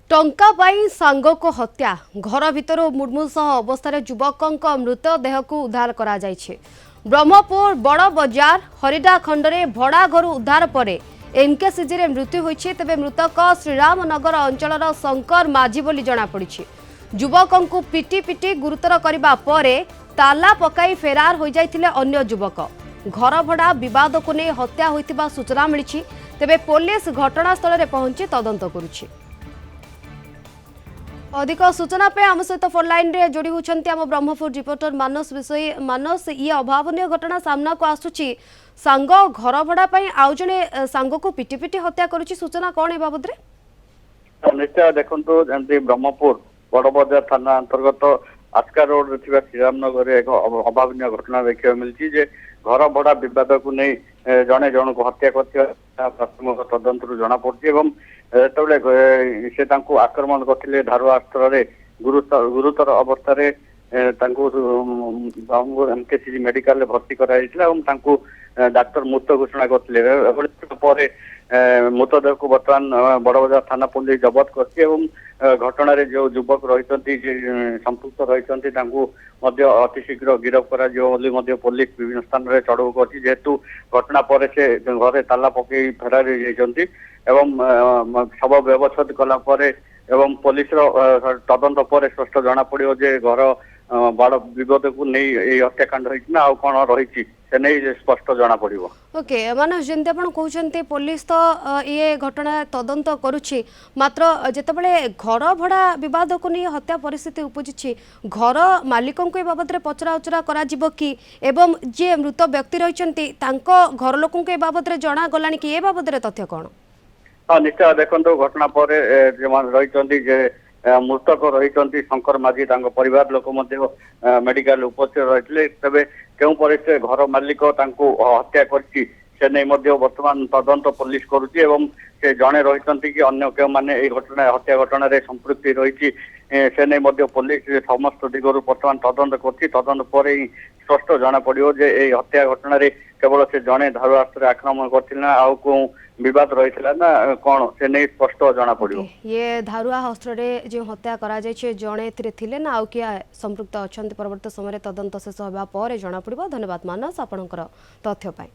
टंका पाई सांग को हत्या घर भितर मुर्मूष अवस्था युवक मृतदेह को उद्धार करा जायछे। ब्रह्मपुर बड़ बजार हरिडा खंडरे भड़ा घर उद्धार पर एमकेसीजी मृत्यु होइछे। तेबे मृतक श्रीरामनगर अंचलर शंकर माझी बोली जଣାपड़ी। युवक को पिटी पिटी गुरुतर करबा परे ताला पकाई फेरार हो जाइथिले अन्य युवक। घर भड़ा विवाद को नहीं हत्या होइतिबा सूचना मिली। तेबे पुलिस घटनास्थल में पहुंची तदंत करुछि। अधिक सूचना पे आम सहित फोन लाइन रे जोड़ी होती आम ब्रह्मपुर रिपोर्टर मानस विषय। मानस, ये अभावन घटना सामना को आसुची, सांग घर भड़ा आउ जड़े सांग को पिटी पिटी हत्या करुची, सूचना कौन ए बाबद? निश्चय देखो जमी ब्रह्मपुर बड़ बजार थाना अंतर्गत आस्का रोड थी श्रीरामनगर एक अभावन घटना देखा मिली। घर भड़ा विवाद को नहीं जड़े जन को हत्या कर प्राथमिक तदंत जना पड़ी। से आक्रमण करते धारुआ अस्त्र गुरुतर अवस्था एमकेसीजी मेडिकल भर्ती कराइला। डाक्तर मृत घोषणा करते मृतदेह को बर्तमान बड़ बजार थाना पुलिस जबत कर घटना जो युवक रही संपुक्त रही अति शीघ्र गिरफ कर पुलिस विभिन्न स्थान में चढ़ऊ कर जेहेतु घटना पर से घरे ताला पकई फेरार शव व्यवच्छेद कलापर एवं पुलिस तदंत पर स्पष्ट जना पड़ो जे घर बड़ विवाद को नहीं हत्याकांड हो कौन रही से नहीं स्पष्ट जना पड़ो। ओके मानस, जमी आप कहते पुलिस तो ये घटना तदंत करुच्ची, मात्र जितेबाला घर भड़ा विवाद को नहीं हत्या परिस्थिति उपजी घर मालिकों को बाबद पचरा उचरा करा कि एवं जे मृत व्यक्ति रही घर लोकों के बाबद जना गला कि ये बाबद तथ्य कौन? हाँ निश्चय देखो घटना पर रही मृतक रही शंकर माझी परिवार लोक मेडिकल उपस्थित रही। तेज क्यों परिस्थिति घर मालिक हत्या कर वर्तमान तदंत पुलिस करुच्ची से जड़े रही कि अन्य क्यों मैंने घटना हत्या घटना संपृक्ति रही से नहीं पुलिस समस्त दिगरू बर्तमान तदंत कर पर स्पष्ट जना पड़ो जे हत्या घटना केवल से जड़े धारुआ अस्त्र आक्रमण कर विवाद रही ना कौन से नहीं स्पष्ट जना पड़ो। ये धारुआ अस्त्र जो हत्या करा जड़े थिले ना आउ किए संपृक्त अच्छा परवर्त समय तदंत शेष होगा जना पड़ो। धन्यवाद मानस आपणकर तथ्य।